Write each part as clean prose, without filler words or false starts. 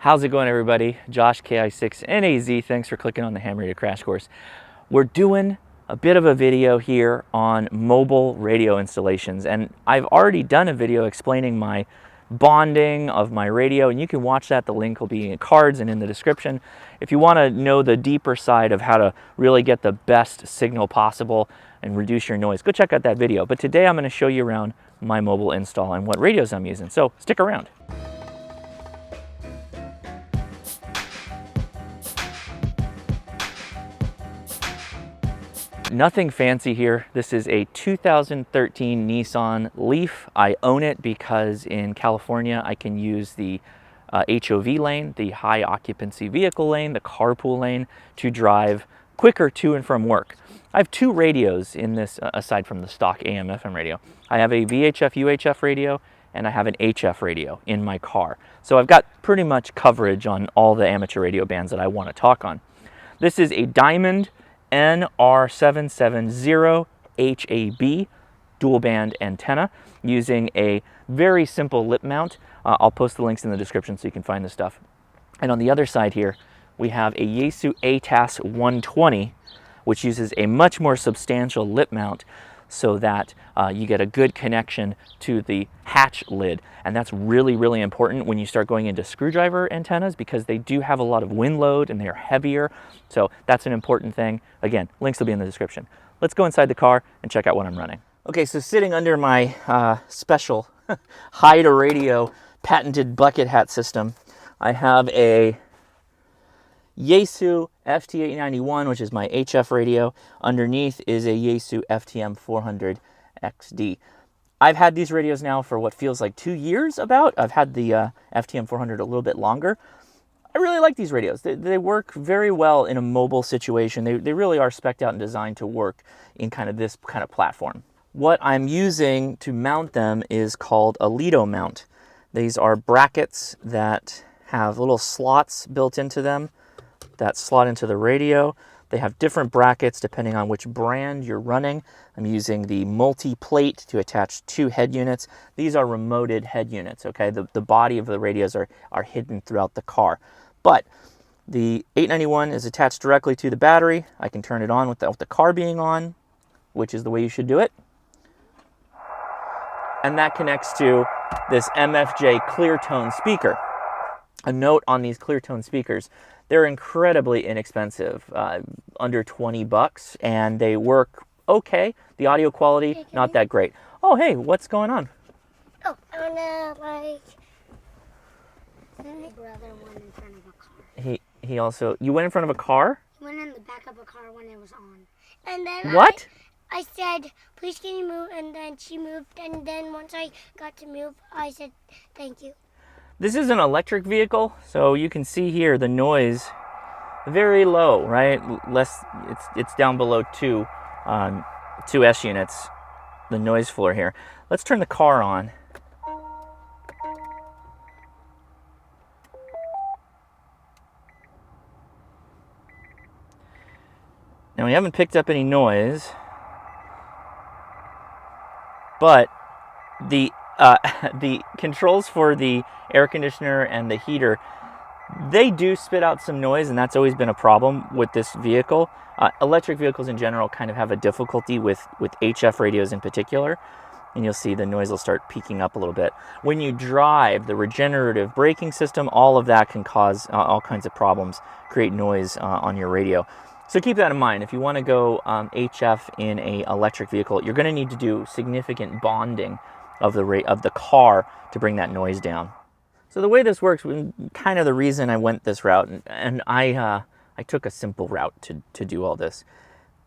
How's it going, everybody? Josh, KI6NAZ. Thanks for clicking on the Ham Radio Crash Course. We're doing a bit of a video here on mobile radio installations, and I've already done a video explaining my bonding of my radio, and you can watch that. The link will be in cards and in the description. If you want to know the deeper side of how to really get the best signal possible and reduce your noise, go check out that video. But today I'm going to show you around my mobile install and what radios I'm using, so stick around. Nothing fancy here. This is a 2013 Nissan Leaf. I own it because in California I can use the HOV lane, the high occupancy vehicle lane, the carpool lane, to drive quicker to and from work. I have two radios in this, aside from the stock AM/FM radio. I have a VHF/UHF radio and I have an HF radio in my car. So I've got pretty much coverage on all the amateur radio bands that I want to talk on. This is a Diamond NR770 HAB dual band antenna using a very simple lip mount. I'll post the links in the description so you can find this stuff. And on the other side here, we have a Yaesu ATAS 120, which uses a much more substantial lip mount so that you get a good connection to the hatch lid. And that's really, really important when you start going into screwdriver antennas, because they do have a lot of wind load and they are heavier. So that's an important thing. Again, links will be in the description. Let's go inside the car and check out what I'm running. Okay, so sitting under my special hide-a-radio patented bucket hat system, I have a Yaesu FT-891, which is my HF radio. Underneath is a Yaesu FTM-400 XD. I've had these radios now for what feels like 2 years about. I've had the FTM-400 a little bit longer. I really like these radios. They work very well in a mobile situation. They really are spec'd out and designed to work in kind of this kind of platform. What I'm using to mount them is called a Lido Mount. These are brackets that have little slots built into them that slot into the radio. They have different brackets depending on which brand you're running. I'm using the multi-plate to attach two head units. These are remoted head units, okay? The body of the radios are hidden throughout the car. But the 891 is attached directly to the battery. I can turn it on without the car being on, which is the way you should do it. And that connects to this MFJ clear tone speaker. A note on these clear tone speakers: they're incredibly inexpensive, under 20 bucks, and they work okay. The audio quality, not that great. Oh, hey, what's going on? Oh, I wanna, my brother went in front of a car. He also, you went in front of a car? He went in the back of a car when it was on. And then what? I said, please can you move? And then she moved, and then once I got to move, I said, thank you. This is an electric vehicle, so you can see here the noise very low, right? It's down below 2 S units, the noise floor here. Let's turn the car on. Now we haven't picked up any noise, but the controls for the air conditioner and the heater, they do spit out some noise, and that's always been a problem with this vehicle. Electric vehicles in general kind of have a difficulty with HF radios in particular, and you'll see the noise will start peaking up a little bit. When you drive, the regenerative braking system, all of that can cause all kinds of problems, create noise on your radio. So keep that in mind. If you want to go HF in an electric vehicle, you're going to need to do significant bonding of the car to bring that noise down. So the way this works, kind of the reason I went this route, and I took a simple route to do all this.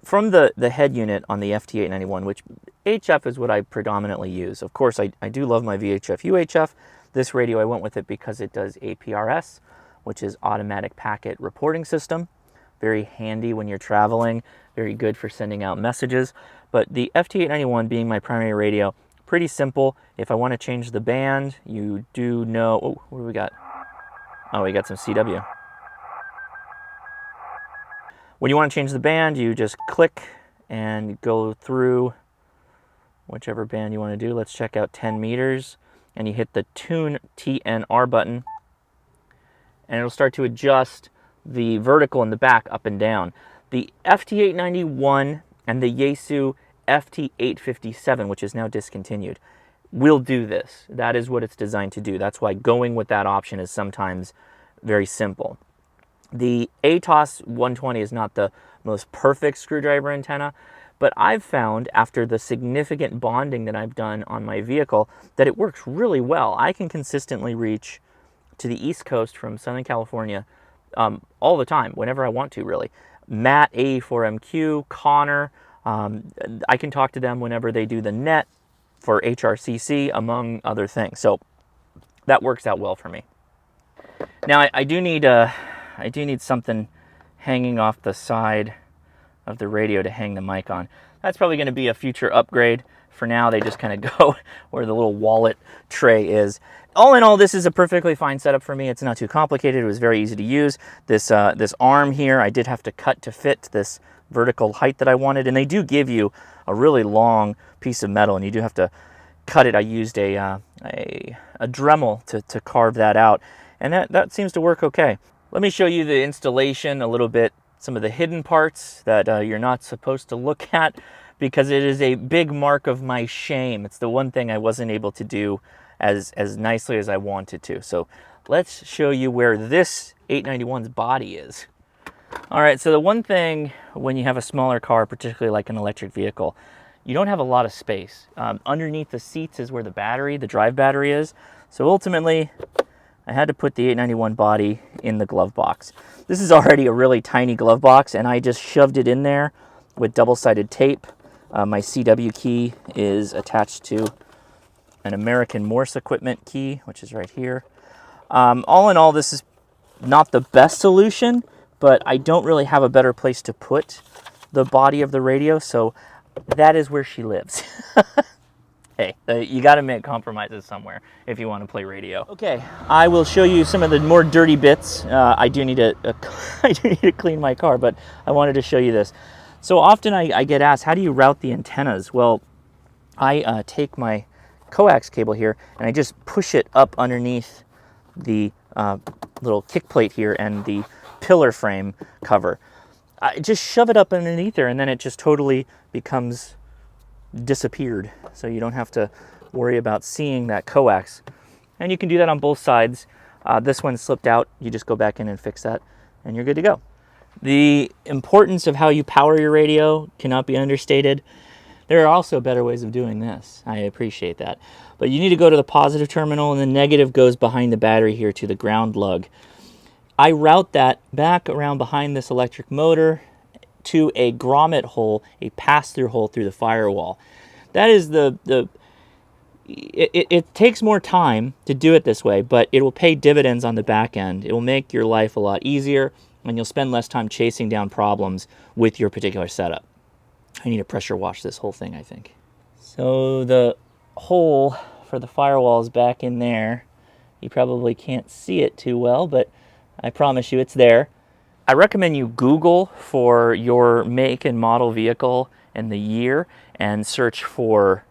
From the head unit on the FT-891, which HF is what I predominantly use. Of course, I do love my VHF/UHF. This radio, I went with it because it does APRS, which is Automatic Packet Reporting System. Very handy when you're traveling, very good for sending out messages. But the FT-891 being my primary radio, pretty simple. If I want to change the band, you do know, oh, what do we got? Oh, we got some CW. When you want to change the band, you just click and go through whichever band you want to do. Let's check out 10 meters, and you hit the Tune TNR button, and it'll start to adjust the vertical in the back up and down. The FT-891 and the Yaesu FT-857, which is now discontinued, will do this. That is what it's designed to do. That's why going with that option is sometimes very simple. The ATAS 120 is not the most perfect screwdriver antenna, but I've found after the significant bonding that I've done on my vehicle that it works really well. I can consistently reach to the East Coast from Southern California all the time, whenever I want to, really. Matt, A4MQ, Connor, I can talk to them whenever they do the net for HRCC, among other things. So that works out well for me. Now I do need something hanging off the side of the radio to hang the mic on. That's probably going to be a future upgrade. For now, they just kind of go where the little wallet tray is. All in all, this is a perfectly fine setup for me. It's not too complicated. It was very easy to use. This arm here, I did have to cut to fit this vertical height that I wanted, and they do give you a really long piece of metal, and you do have to cut it. I used a Dremel to carve that out, and that seems to work okay. Let me show you the installation a little bit, some of the hidden parts that you're not supposed to look at, because it is a big mark of my shame. It's the one thing I wasn't able to do as nicely as I wanted to. So let's show you where this 891's body is. All right, so the one thing when you have a smaller car, particularly like an electric vehicle, you don't have a lot of space. Underneath the seats is where the drive battery is. So ultimately, I had to put the 891 body in the glove box. This is already a really tiny glove box, and I just shoved it in there with double-sided tape. My CW key is attached to an American Morse equipment key, which is right here. All in all, this is not the best solution, but I don't really have a better place to put the body of the radio, so that is where she lives. Hey, you got to make compromises somewhere if you want to play radio. Okay, I will show you some of the more dirty bits. I do need to clean my car, but I wanted to show you this. So often I get asked, how do you route the antennas? Well, I take my coax cable here and I just push it up underneath the little kick plate here and the pillar frame cover. I just shove it up underneath there, and then it just totally becomes disappeared. So you don't have to worry about seeing that coax. And you can do that on both sides. This one slipped out. You just go back in and fix that, and you're good to go. The importance of how you power your radio cannot be understated. There are also better ways of doing this. I appreciate that. But you need to go to the positive terminal, and the negative goes behind the battery here to the ground lug. I route that back around behind this electric motor to a grommet hole, a pass-through hole through the firewall. That is it takes more time to do it this way, but it will pay dividends on the back end. It will make your life a lot easier, and you'll spend less time chasing down problems with your particular setup. I need to pressure wash this whole thing, I think. So the hole for the firewall is back in there. You probably can't see it too well, but I promise you it's there. I recommend you Google for your make and model vehicle and the year and search for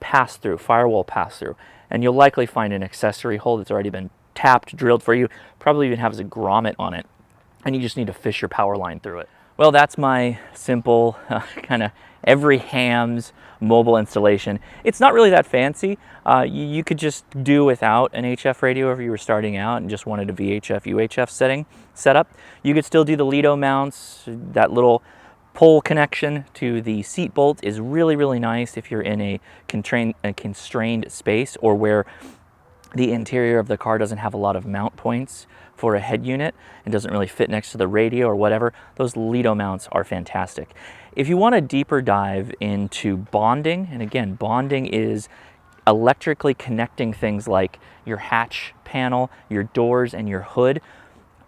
pass-through, firewall pass-through. And you'll likely find an accessory hole that's already been tapped, drilled for you, probably even has a grommet on it. And you just need to fish your power line through it. Well, that's my simple kind of every ham's mobile installation. It's not really that fancy. You could just do without an HF radio if you were starting out and just wanted a VHF, UHF setup. You could still do the Lido mounts. That little pole connection to the seat bolt is really, really nice if you're in a constrained space or where the interior of the car doesn't have a lot of mount points for a head unit and doesn't really fit next to the radio or whatever. Those Lido mounts are fantastic. If you want a deeper dive into bonding, and again, bonding is electrically connecting things like your hatch panel, your doors, and your hood.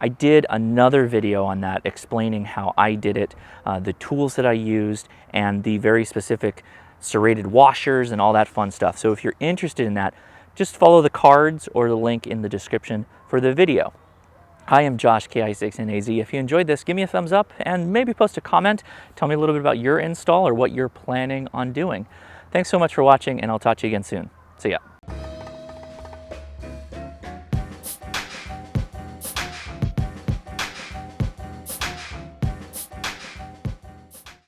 I did another video on that explaining how I did it, the tools that I used, and the very specific serrated washers and all that fun stuff. So if you're interested in that, just follow the cards or the link in the description for the video. I am Josh, KI6NAZ. If you enjoyed this, give me a thumbs up and maybe post a comment. Tell me a little bit about your install or what you're planning on doing. Thanks so much for watching, and I'll talk to you again soon. See ya.